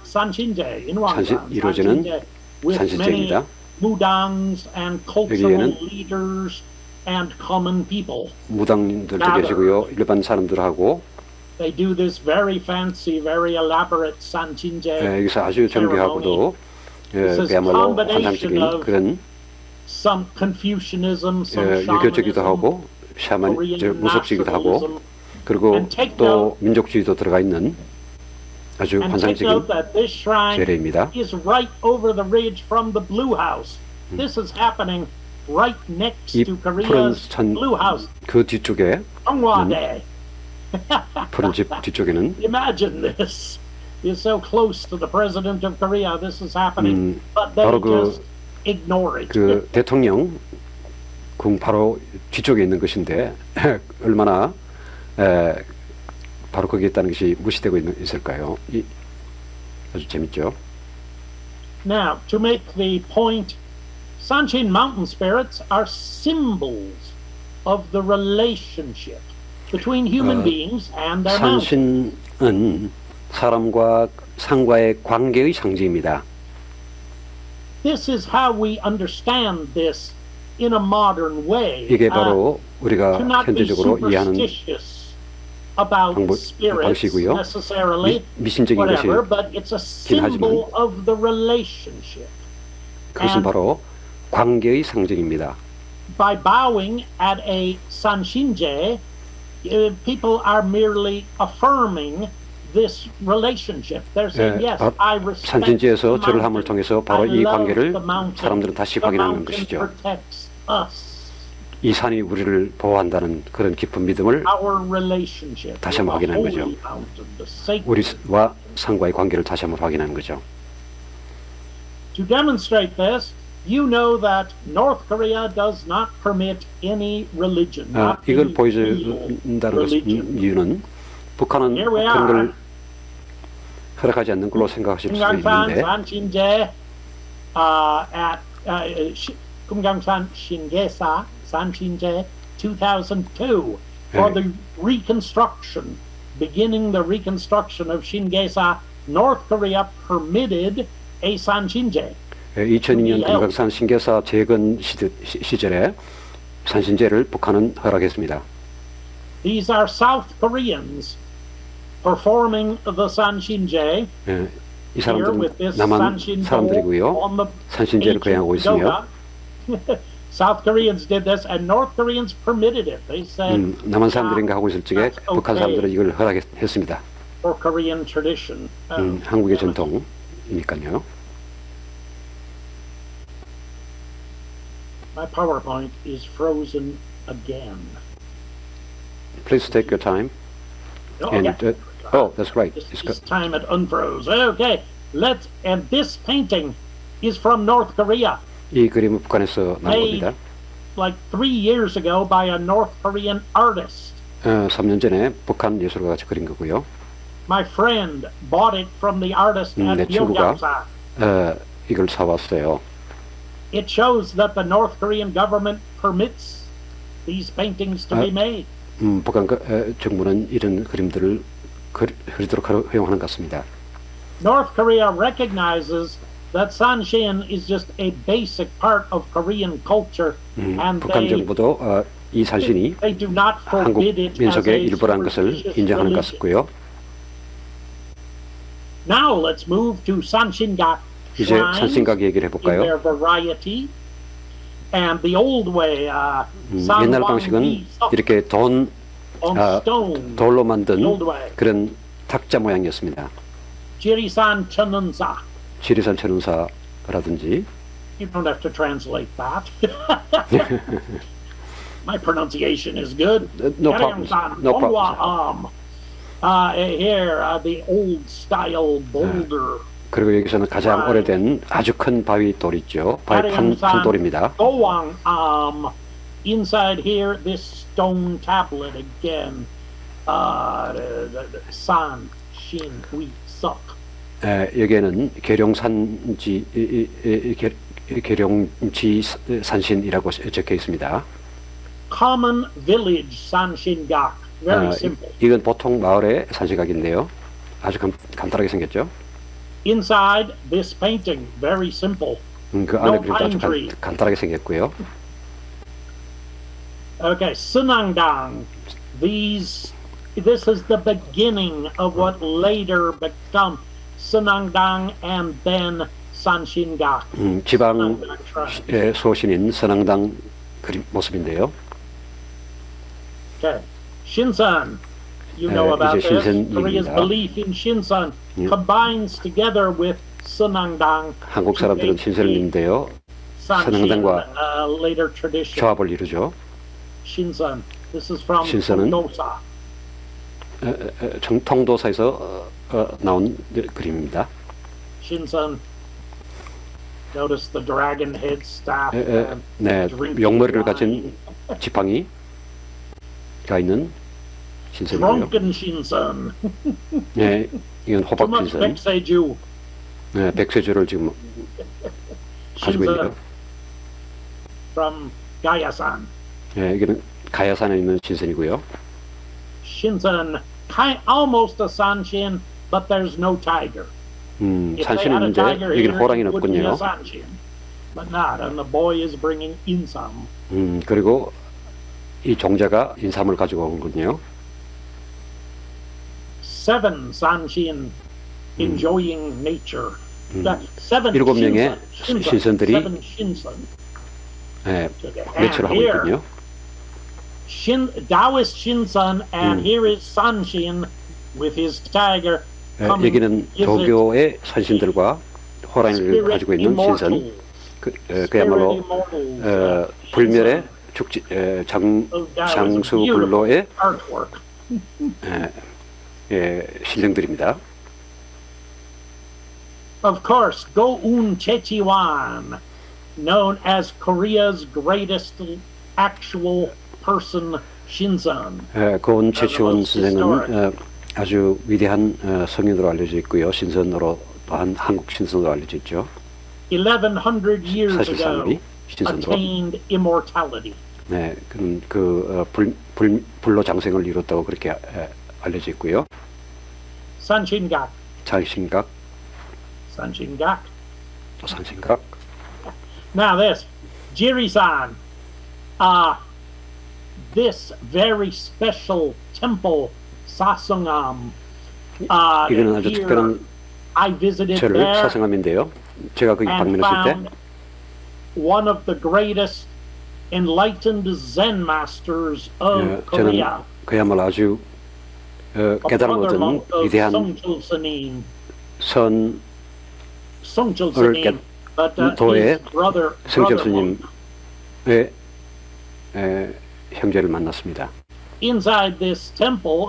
[SPEAKER 2] Sanchinje, Inwangsan,
[SPEAKER 3] 이루어지는
[SPEAKER 2] with many
[SPEAKER 3] 산신제입니다.
[SPEAKER 2] mudangs and cultural
[SPEAKER 3] 여기에는
[SPEAKER 2] leaders and common people.
[SPEAKER 3] 무당들도 계시고요. 일반 사람들하고
[SPEAKER 2] They do this very fancy, very elaborate Sanchinje.
[SPEAKER 3] 여기서 아주 정교하고도 그야말로 환상적인 그런
[SPEAKER 2] Some Confucianism, some
[SPEAKER 3] 유교적이기도
[SPEAKER 2] shamanism,
[SPEAKER 3] 하고 샤만
[SPEAKER 2] Korean
[SPEAKER 3] 무속주의도 하고
[SPEAKER 2] nationalism.
[SPEAKER 3] 그리고
[SPEAKER 2] And take
[SPEAKER 3] 또 민족주의도 들어가 있는 아주
[SPEAKER 2] And take note
[SPEAKER 3] 환상적인
[SPEAKER 2] that this shrine
[SPEAKER 3] 재래입니다.
[SPEAKER 2] is right over the ridge from the Blue House. This is happening right next
[SPEAKER 3] 이
[SPEAKER 2] to
[SPEAKER 3] 푸른
[SPEAKER 2] Korea's
[SPEAKER 3] 산
[SPEAKER 2] Blue House,
[SPEAKER 3] 그 뒤쪽에
[SPEAKER 2] Hongwade.
[SPEAKER 3] 푸른 집 뒤쪽에는
[SPEAKER 2] Imagine this. You're so close to the president of Korea. This is happening, but they
[SPEAKER 3] 바로
[SPEAKER 2] just ignore it.
[SPEAKER 3] 그 대통령 궁 바로 뒤쪽에 있는 것인데 얼마나 바로 거기에 있다는 것이 무시되고 있을까요? 아주 재밌죠.
[SPEAKER 2] Now, to make the point, Sanchin mountain spirits are symbols of the relationship between human beings and their mountain.
[SPEAKER 3] 산신은 사람과 산과의 관계의 상징입니다.
[SPEAKER 2] This is how we understand this in a modern way.
[SPEAKER 3] 이게 바로 우리가
[SPEAKER 2] To not be
[SPEAKER 3] 현대적으로 이해하는
[SPEAKER 2] superstitious about spirits
[SPEAKER 3] 방식이고요.
[SPEAKER 2] necessarily,
[SPEAKER 3] 미신적인
[SPEAKER 2] whatever,
[SPEAKER 3] 것이긴
[SPEAKER 2] but it's a symbol of the relationship.
[SPEAKER 3] 그것은 바로 관계의 상징입니다.
[SPEAKER 2] By bowing at a Sanshinje, people are merely affirming this relationship. They're saying, yes, I respect
[SPEAKER 3] 산신제에서
[SPEAKER 2] the
[SPEAKER 3] 절을 함을
[SPEAKER 2] mountain.
[SPEAKER 3] 통해서 바로
[SPEAKER 2] I
[SPEAKER 3] 이
[SPEAKER 2] love
[SPEAKER 3] 관계를
[SPEAKER 2] the mountain.
[SPEAKER 3] 사람들은 다시
[SPEAKER 2] The
[SPEAKER 3] 확인하는
[SPEAKER 2] mountain
[SPEAKER 3] 것이죠.
[SPEAKER 2] protects us.
[SPEAKER 3] 이 산이 우리를 보호한다는 그런 깊은 믿음을
[SPEAKER 2] Our relationship
[SPEAKER 3] 다시 한번
[SPEAKER 2] with the
[SPEAKER 3] 확인하는 거죠.
[SPEAKER 2] holy mountain, the sacred.
[SPEAKER 3] 우리와 산과의 관계를 다시 한번 확인하는 거죠.
[SPEAKER 2] To demonstrate this, you know that North Korea does not permit any religion. not
[SPEAKER 3] 이걸
[SPEAKER 2] any
[SPEAKER 3] 보여준다는
[SPEAKER 2] real religion.
[SPEAKER 3] 이유는 북한은
[SPEAKER 2] Here we
[SPEAKER 3] 그런 걸
[SPEAKER 2] are.
[SPEAKER 3] 허락하지 않는 걸로 생각하실 수도
[SPEAKER 2] Kumgangsan
[SPEAKER 3] 있는데
[SPEAKER 2] Sanchinje at Kumgangsan Shingesa Sanchinje 2002 for the reconstruction, beginning the reconstruction of Shingesa, North Korea permitted a Sanchinje.
[SPEAKER 3] 2002년 금강산 신계사 재건 시절에 산신제를 북한은 허락했습니다.
[SPEAKER 2] These are South Koreans performing the Sanchinje.
[SPEAKER 3] 이 사람들은 남한 사람들이고요. 산신제를 거행하고 있으며
[SPEAKER 2] South Koreans did this and North Koreans permitted it. They said
[SPEAKER 3] 남한 사람들인가 하고 있을 적에 북한 사람들은 이걸 허락했습니다.
[SPEAKER 2] for Korean tradition.
[SPEAKER 3] 한국의 전통이니까요.
[SPEAKER 2] My PowerPoint is frozen again.
[SPEAKER 3] please take your time. And oh, that's right. It's
[SPEAKER 2] This time it unfroze. Okay, and this painting is from North Korea,
[SPEAKER 3] 이 그림은 북한에서 나온
[SPEAKER 2] made
[SPEAKER 3] 겁니다.
[SPEAKER 2] like 3 years ago by a North Korean artist.
[SPEAKER 3] 3년 전에 북한 예술가가 그린 거고요.
[SPEAKER 2] My friend bought it from the artist
[SPEAKER 3] 내
[SPEAKER 2] at
[SPEAKER 3] 친구가
[SPEAKER 2] Myeongjansa.
[SPEAKER 3] 이걸 사왔어요.
[SPEAKER 2] It shows that the North Korean government permits these paintings to be made.
[SPEAKER 3] 북한 정부는 이런 그림들을 그리도록 허용하는 것 같습니다.
[SPEAKER 2] North Korea recognizes that Sanshin is just a basic part of Korean culture, and
[SPEAKER 3] 북한 정부도 이 산신이
[SPEAKER 2] they do not
[SPEAKER 3] 한국
[SPEAKER 2] forbid it as
[SPEAKER 3] 민속의
[SPEAKER 2] a
[SPEAKER 3] 일부라는 것을
[SPEAKER 2] superstitious
[SPEAKER 3] 인정하는 것
[SPEAKER 2] religion.
[SPEAKER 3] 같고요.
[SPEAKER 2] Now let's move to Sanshingak
[SPEAKER 3] 이제
[SPEAKER 2] shrines
[SPEAKER 3] 산신각 얘기를
[SPEAKER 2] in
[SPEAKER 3] 해볼까요?
[SPEAKER 2] their variety. And the old way,
[SPEAKER 3] 옛날 방식은 이렇게
[SPEAKER 2] on stone,
[SPEAKER 3] 돌로
[SPEAKER 2] the
[SPEAKER 3] 만든
[SPEAKER 2] old way.
[SPEAKER 3] 그런 탁자 모양이었습니다.
[SPEAKER 2] Jirisan Chanunsa.
[SPEAKER 3] 지리산 천운사라든지
[SPEAKER 2] You don't have to translate that. My pronunciation is good.
[SPEAKER 3] No problem. No
[SPEAKER 2] problem. Here, the old style boulder.
[SPEAKER 3] 그리고 여기서는 가장 오래된 아주 큰 바위 돌 있죠. 바위 판돌입니다.
[SPEAKER 2] Goang inside here, this stone tablet again. San Shin Hui Suk.
[SPEAKER 3] 여기에는 계룡산지 계룡지 산신이라고 적혀 있습니다.
[SPEAKER 2] Common village Sanshingak. Very simple.
[SPEAKER 3] 이건 보통 마을의 산신각인데요. 아주 간단하게 생겼죠.
[SPEAKER 2] Inside this painting, very simple.
[SPEAKER 3] 그 안에 그림도 아주 간단하게 생겼고요.
[SPEAKER 2] Okay, Sunangdang. This is the beginning of what later become Sunangdang and then Sanshingak.
[SPEAKER 3] 지방 소신인 선앙당 그림 모습인데요.
[SPEAKER 2] Okay, Shinsan. You know about
[SPEAKER 3] 이제
[SPEAKER 2] this.
[SPEAKER 3] 신선입니다.
[SPEAKER 2] Korea's belief in Shinsan combines together with Sunangdang.
[SPEAKER 3] 한국 사람들은 신선을 믿는데요. 선앙당과
[SPEAKER 2] later tradition.
[SPEAKER 3] 조합을 이루죠.
[SPEAKER 2] Shinsan. This is from
[SPEAKER 3] 신선은
[SPEAKER 2] Tosa.
[SPEAKER 3] 통도사에서 나온 그림입니다.
[SPEAKER 2] Shinsan. Notice the dragon head staff.
[SPEAKER 3] 네, 용머리를 가진 지팡이가 있는 신선이고요.
[SPEAKER 2] Drunken Shinsan.
[SPEAKER 3] 네, 이건 호박
[SPEAKER 2] Too much
[SPEAKER 3] 신선.
[SPEAKER 2] Baekseju.
[SPEAKER 3] 네, 백세주를 지금 가지고 있네요.
[SPEAKER 2] Shinsan from Gayasan.
[SPEAKER 3] 네, 이거는 가야산에 있는 신선이고요.
[SPEAKER 2] Shinsan, almost a Sanshin, but there's no tiger.
[SPEAKER 3] 산신은 있는데 여기는 호랑이는 없군요.
[SPEAKER 2] But not, and the boy is bringing insam.
[SPEAKER 3] 그리고 이 종자가 인삼을 가지고 오는군요.
[SPEAKER 2] 7 Sanshin enjoying nature.
[SPEAKER 3] 7명의 신선들이 내추럴하고 있군요.
[SPEAKER 2] Taoist Shinsan, and here is Sanshin with his tiger.
[SPEAKER 3] 여기는 도교의 산신들과 호랑이를 가지고 있는 신선. 그야말로 불멸의 장수불로의 신령들입니다.
[SPEAKER 2] Of course, Go-un Chechiwan, known as Korea's greatest actual person Shinsan.
[SPEAKER 3] 고은 최치원 선생은 아주 위대한 성인으로 알려져 있고요. 신선으로 또한 한국 신선으로 알려져 있죠.
[SPEAKER 2] 1100 years ago,
[SPEAKER 3] 신선으로.
[SPEAKER 2] attained immortality.
[SPEAKER 3] 네, 불로 장생을 이뤘다고 그렇게 알려져 있고요.
[SPEAKER 2] Sanshingak.
[SPEAKER 3] 산신각,
[SPEAKER 2] Sanshingak.
[SPEAKER 3] 또 산신각.
[SPEAKER 2] Now this, Jirisan. This very special temple, Sasungam.
[SPEAKER 3] 이거는 아주 특별한
[SPEAKER 2] I visited
[SPEAKER 3] 절을
[SPEAKER 2] there
[SPEAKER 3] 사성함인데요. 제가 거기
[SPEAKER 2] and
[SPEAKER 3] 방문했을 때
[SPEAKER 2] found one of the greatest enlightened Zen masters of Korea.
[SPEAKER 3] 저는 그야말로 아주 깨달음 얻은 위대한 도의 성철 스님의 형제를 만났습니다.
[SPEAKER 2] inside this temple,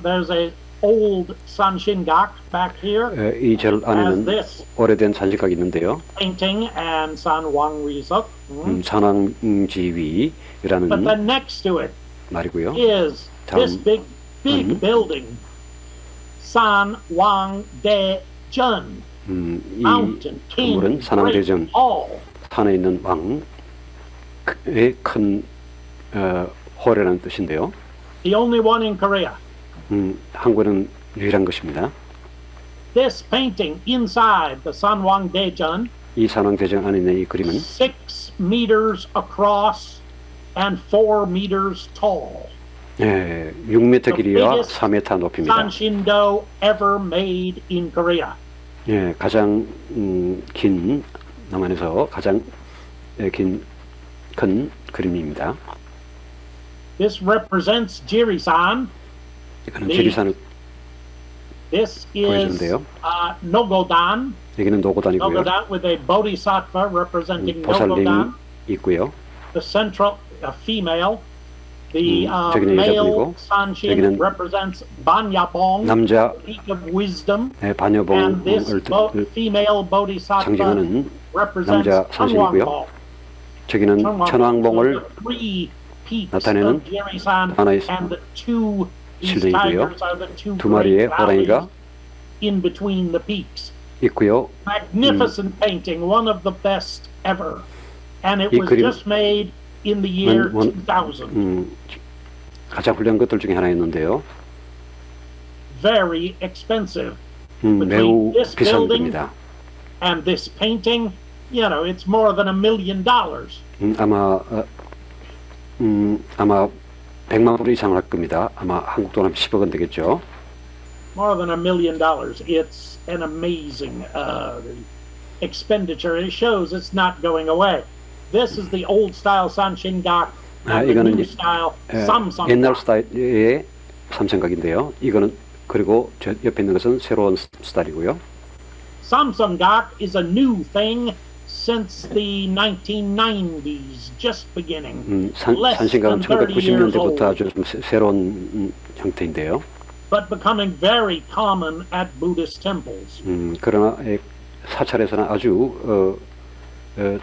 [SPEAKER 2] there's a old Sanshingak back here.
[SPEAKER 3] 이 절 안에는
[SPEAKER 2] this
[SPEAKER 3] 오래된 산신각이 있는데요.
[SPEAKER 2] painting and Sanwangrisuk.
[SPEAKER 3] 산왕지위라는
[SPEAKER 2] But then next to it
[SPEAKER 3] 말이고요.
[SPEAKER 2] is this big building, Sanwangdaejun.
[SPEAKER 3] 이
[SPEAKER 2] Mountain King
[SPEAKER 3] 건물은 산왕대전
[SPEAKER 2] Great Hall.
[SPEAKER 3] 산에 있는 왕의 큰 홀이라는 뜻인데요.
[SPEAKER 2] The only one in Korea.
[SPEAKER 3] 한국에는 유일한 것입니다.
[SPEAKER 2] This painting inside the Sanwangdaejun,
[SPEAKER 3] 이 산왕대전 안에 있는 이 그림은
[SPEAKER 2] 6 meters across and 4 meters tall.
[SPEAKER 3] 6m 길이와 4m 높이입니다.
[SPEAKER 2] Sanshindo ever made in Korea.
[SPEAKER 3] 가장 긴 남한에서 가장 큰 그림입니다.
[SPEAKER 2] This represents Jirisan.
[SPEAKER 3] 이거는 지리산을
[SPEAKER 2] This is
[SPEAKER 3] 보여주는데요.
[SPEAKER 2] Nogodan.
[SPEAKER 3] 여기는 노고단이고요.
[SPEAKER 2] Nogodan with a bodhisattva representing
[SPEAKER 3] 보살님
[SPEAKER 2] Nogodan.
[SPEAKER 3] 있고요.
[SPEAKER 2] The central female. The
[SPEAKER 3] 저기는
[SPEAKER 2] male
[SPEAKER 3] 여자분이고,
[SPEAKER 2] Sanshin
[SPEAKER 3] 여기는
[SPEAKER 2] represents Banyabong,
[SPEAKER 3] 남자
[SPEAKER 2] peak of wisdom. And this
[SPEAKER 3] 반여봉을
[SPEAKER 2] female bodhisattva
[SPEAKER 3] 상징하는
[SPEAKER 2] represents
[SPEAKER 3] 남자 산신이고요.
[SPEAKER 2] Chanwangbong.
[SPEAKER 3] 저기는 천왕봉을
[SPEAKER 2] Three peaks
[SPEAKER 3] 나타내는
[SPEAKER 2] of Jirisan,
[SPEAKER 3] 하나의
[SPEAKER 2] and the two these
[SPEAKER 3] 실내이고요.
[SPEAKER 2] tigers are the two
[SPEAKER 3] 두 마리의
[SPEAKER 2] great
[SPEAKER 3] 호랑이가
[SPEAKER 2] valleys in between the peaks.
[SPEAKER 3] 있고요.
[SPEAKER 2] Magnificent painting, one of the best ever, and it
[SPEAKER 3] 이
[SPEAKER 2] was
[SPEAKER 3] 그림-
[SPEAKER 2] just made in the year
[SPEAKER 3] 원-
[SPEAKER 2] 2000.
[SPEAKER 3] 가장 훌륭한 것들 중에 하나였는데요.
[SPEAKER 2] Very expensive.
[SPEAKER 3] 매우
[SPEAKER 2] this
[SPEAKER 3] 비싼
[SPEAKER 2] building
[SPEAKER 3] 겁니다.
[SPEAKER 2] And this painting, you know, it's more than $1 million.
[SPEAKER 3] 아마 100만 불 이상 할 겁니다. 아마 한국 돈 한 10억 원 되겠죠.
[SPEAKER 2] More than $1 million. It's an amazing expenditure. It shows it's not going away. This is the old style Sanshingak, and the
[SPEAKER 3] 이거는
[SPEAKER 2] new style Samsung.
[SPEAKER 3] 옛날 스타일의 삼성각인데요. 이거는 그리고 저 옆에 있는 것은 새로운 스타일이고요.
[SPEAKER 2] Samsung-gak is a new thing since the 1990s, just beginning.
[SPEAKER 3] 산신각은 1990년대부터 아주 좀 새로운 형태인데요.
[SPEAKER 2] But becoming very common at Buddhist temples.
[SPEAKER 3] 그러나 사찰에서는 아주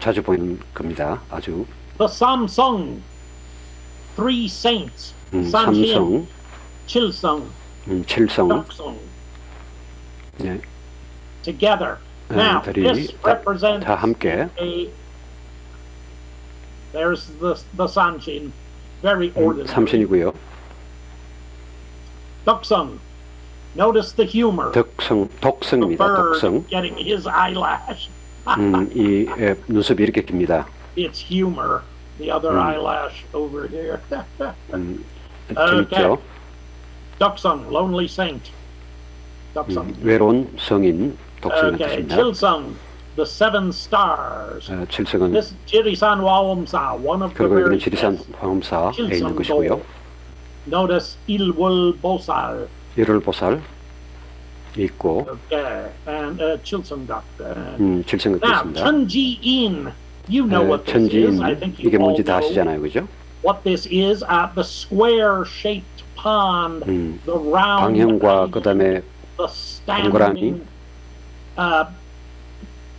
[SPEAKER 3] 자주 보이는 겁니다. 아주
[SPEAKER 2] The Samsung, three saints,
[SPEAKER 3] 삼성,
[SPEAKER 2] Chilsung,
[SPEAKER 3] 칠성,
[SPEAKER 2] Duksung,
[SPEAKER 3] 네,
[SPEAKER 2] together. Now, this represents
[SPEAKER 3] 다 함께
[SPEAKER 2] there's the Sanshin, very ordinary.
[SPEAKER 3] 삼신이고요.
[SPEAKER 2] Duksung, notice the humor.
[SPEAKER 3] 독성입니다.
[SPEAKER 2] The bird
[SPEAKER 3] 독성.
[SPEAKER 2] getting his eyelash.
[SPEAKER 3] 이 눈썹이 이렇게 깁니다.
[SPEAKER 2] It's humor. The other eyelash over here.
[SPEAKER 3] 재밌죠?
[SPEAKER 2] Duksung, lonely saint. Duksung.
[SPEAKER 3] 외로운 성인 독성이라는
[SPEAKER 2] Okay,
[SPEAKER 3] 뜻입니다.
[SPEAKER 2] Chilsung, the seven stars.
[SPEAKER 3] 칠성은
[SPEAKER 2] This Jirisan Waomsa, one of the
[SPEAKER 3] 그리고
[SPEAKER 2] very
[SPEAKER 3] 여기는 지리산
[SPEAKER 2] best.
[SPEAKER 3] 화엄사에 있는
[SPEAKER 2] Chilsung
[SPEAKER 3] 것이고요.
[SPEAKER 2] Go. Notice Ilwul Bosal.
[SPEAKER 3] 일월보살 있고
[SPEAKER 2] Okay, and Chilsung-gak.
[SPEAKER 3] 칠성각도
[SPEAKER 2] Now,
[SPEAKER 3] 있습니다.
[SPEAKER 2] Chunji-in. You know what this is. I
[SPEAKER 3] 천지인
[SPEAKER 2] think you
[SPEAKER 3] 이게
[SPEAKER 2] all
[SPEAKER 3] 뭔지 다
[SPEAKER 2] know
[SPEAKER 3] 아시잖아요, 그죠?
[SPEAKER 2] what this is. The square-shaped pond, the round
[SPEAKER 3] 방향과 그다음에
[SPEAKER 2] the
[SPEAKER 3] 동그라미,
[SPEAKER 2] standing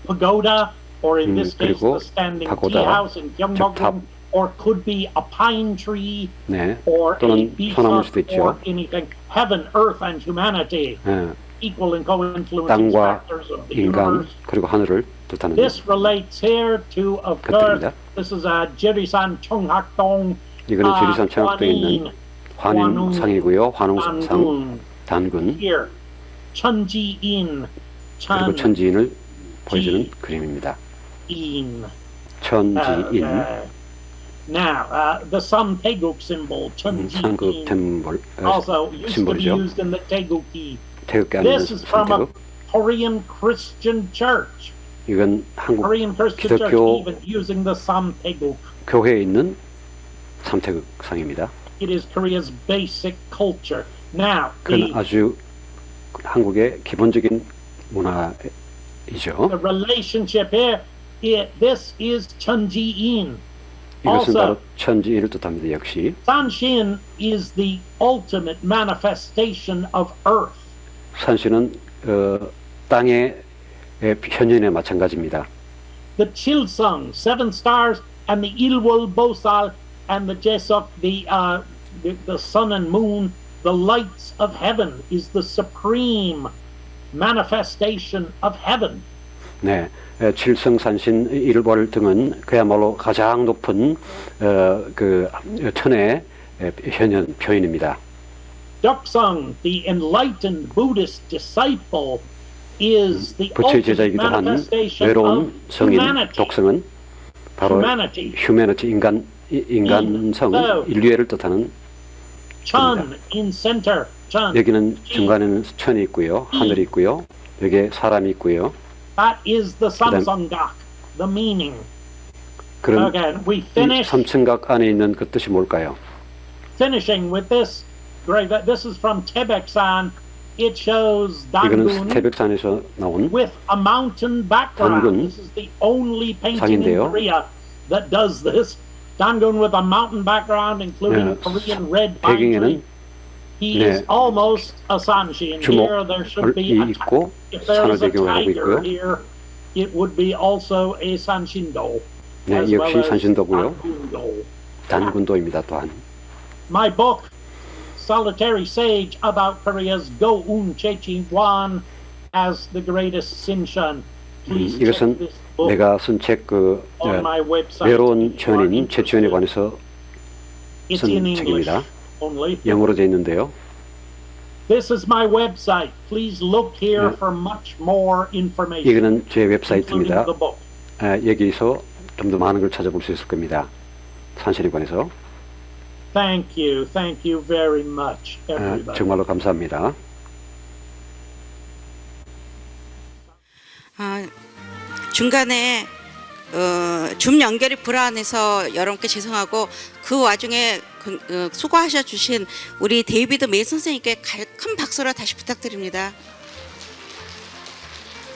[SPEAKER 2] pagoda, or in this case,
[SPEAKER 3] 그리고
[SPEAKER 2] the standing
[SPEAKER 3] pagoda,
[SPEAKER 2] tea house in Gyeongbokgung, or could be a pine tree,
[SPEAKER 3] 네,
[SPEAKER 2] or a
[SPEAKER 3] 또는 소나무일
[SPEAKER 2] bishop,
[SPEAKER 3] 수도 있죠.
[SPEAKER 2] or anything. Heaven, earth, and humanity, equal and co-influencing
[SPEAKER 3] 땅과
[SPEAKER 2] factors of the
[SPEAKER 3] 인간
[SPEAKER 2] universe.
[SPEAKER 3] 그리고 하늘을 뜻하는
[SPEAKER 2] This relates here to, of course,
[SPEAKER 3] 것들입니다.
[SPEAKER 2] this is a Jirisan Chonghakdong.
[SPEAKER 3] 이거는 지리산 청학도에 있는 환인상이고요. 환웅상 단군
[SPEAKER 2] Here, Chunji-in.
[SPEAKER 3] 그리고 천지인을 보여주는 그림입니다.
[SPEAKER 2] In.
[SPEAKER 3] 천지인
[SPEAKER 2] Now, the Sam Taeguk symbol,
[SPEAKER 3] 상급
[SPEAKER 2] Chunji-in,
[SPEAKER 3] 템볼
[SPEAKER 2] also used to be
[SPEAKER 3] 심볼이죠.
[SPEAKER 2] used in the Taeguki.
[SPEAKER 3] 태극기 안에
[SPEAKER 2] This
[SPEAKER 3] 있는
[SPEAKER 2] is from a
[SPEAKER 3] 상태극.
[SPEAKER 2] Korean Christian church.
[SPEAKER 3] 이건 한국
[SPEAKER 2] Korean Christian church
[SPEAKER 3] 기독교
[SPEAKER 2] even using the Sam Taeguk.
[SPEAKER 3] 교회에 있는 삼태극상입니다.
[SPEAKER 2] It is Korea's basic culture. Now,
[SPEAKER 3] 그건
[SPEAKER 2] the
[SPEAKER 3] 아주 한국의 기본적인 문화이죠.
[SPEAKER 2] relationship here, this is Chunji-in.
[SPEAKER 3] 이것은 바로
[SPEAKER 2] Also,
[SPEAKER 3] 천지를 뜻합니다. 역시
[SPEAKER 2] Sanshin is the ultimate manifestation of earth.
[SPEAKER 3] 산신은 땅의 현현에 마찬가지입니다.
[SPEAKER 2] The Chilsung, seven stars, and the Ilwal Bosal, and the Jesok, the sun and moon, the lights of heaven, is the supreme manifestation of heaven.
[SPEAKER 3] 네, 칠성산신 일벌 등은 그야말로 가장 높은 그 천의 현현 표현입니다.
[SPEAKER 2] Deoksung, the enlightened Buddhist disciple, is the
[SPEAKER 3] 부처의
[SPEAKER 2] ultimate
[SPEAKER 3] 제자이기도 한
[SPEAKER 2] manifestation
[SPEAKER 3] 외로운
[SPEAKER 2] of
[SPEAKER 3] 성인
[SPEAKER 2] humanity.
[SPEAKER 3] 독성은 바로 휴메니티 인간성 인류애를 뜻하는
[SPEAKER 2] Chun in center. Chun.
[SPEAKER 3] 여기는 중간에는 천이 있고요, 하늘이 있고요, 여기에 사람이 있고요.
[SPEAKER 2] That is the Samsungak, the meaning.
[SPEAKER 3] 그런
[SPEAKER 2] Okay, we
[SPEAKER 3] 이
[SPEAKER 2] finish.
[SPEAKER 3] 삼층각 안에 있는 그 뜻이 뭘까요?
[SPEAKER 2] Finishing with this. Great. This is from Tebeksan. It shows
[SPEAKER 3] 이거는
[SPEAKER 2] Dangun
[SPEAKER 3] 태백산에서 나온
[SPEAKER 2] with a mountain background.
[SPEAKER 3] 단군
[SPEAKER 2] This is the only painting in
[SPEAKER 3] 상인데요.
[SPEAKER 2] Korea that does this. Dangun with a mountain background, including
[SPEAKER 3] 네,
[SPEAKER 2] Korean red pine tree.
[SPEAKER 3] 배경에는
[SPEAKER 2] He
[SPEAKER 3] 네,
[SPEAKER 2] is almost a Sanshin. Here there should be a
[SPEAKER 3] 있고
[SPEAKER 2] if there
[SPEAKER 3] 산을
[SPEAKER 2] is a
[SPEAKER 3] 배경으로 하고
[SPEAKER 2] tiger
[SPEAKER 3] 있고요.
[SPEAKER 2] here, it would be also a Sanshindo.
[SPEAKER 3] 네,
[SPEAKER 2] as well
[SPEAKER 3] 역시
[SPEAKER 2] as
[SPEAKER 3] 산신도고요.
[SPEAKER 2] Dangundo.
[SPEAKER 3] 단군도입니다. 또한
[SPEAKER 2] My book, Solitary Sage, about Korea's Go-un Chechi Wan as the greatest Sinshan. Please check
[SPEAKER 3] 이것은
[SPEAKER 2] this book
[SPEAKER 3] 내가 쓴 책 그
[SPEAKER 2] on my website.
[SPEAKER 3] 외로운
[SPEAKER 2] if you are
[SPEAKER 3] 천인 최치원에
[SPEAKER 2] interested.
[SPEAKER 3] 관해서
[SPEAKER 2] It's
[SPEAKER 3] 쓴
[SPEAKER 2] in English
[SPEAKER 3] 책입니다.
[SPEAKER 2] only.
[SPEAKER 3] 영어로 되어 있는데요.
[SPEAKER 2] This is my website. Please look here
[SPEAKER 3] 네.
[SPEAKER 2] for much more information.
[SPEAKER 3] 이거는 제
[SPEAKER 2] including
[SPEAKER 3] 웹사이트입니다.
[SPEAKER 2] the book.
[SPEAKER 3] 여기서 좀 더 많은 걸 찾아볼 수 있을 겁니다. 산신에 관해서
[SPEAKER 2] Thank you very much, everybody.
[SPEAKER 3] 정말로 감사합니다.
[SPEAKER 1] 중간에 줌 연결이 불안해서 여러분께 죄송하고 그 와중에 수고하셔 주신 우리 데이비드 메이 선생님께 큰 박수를 다시 부탁드립니다.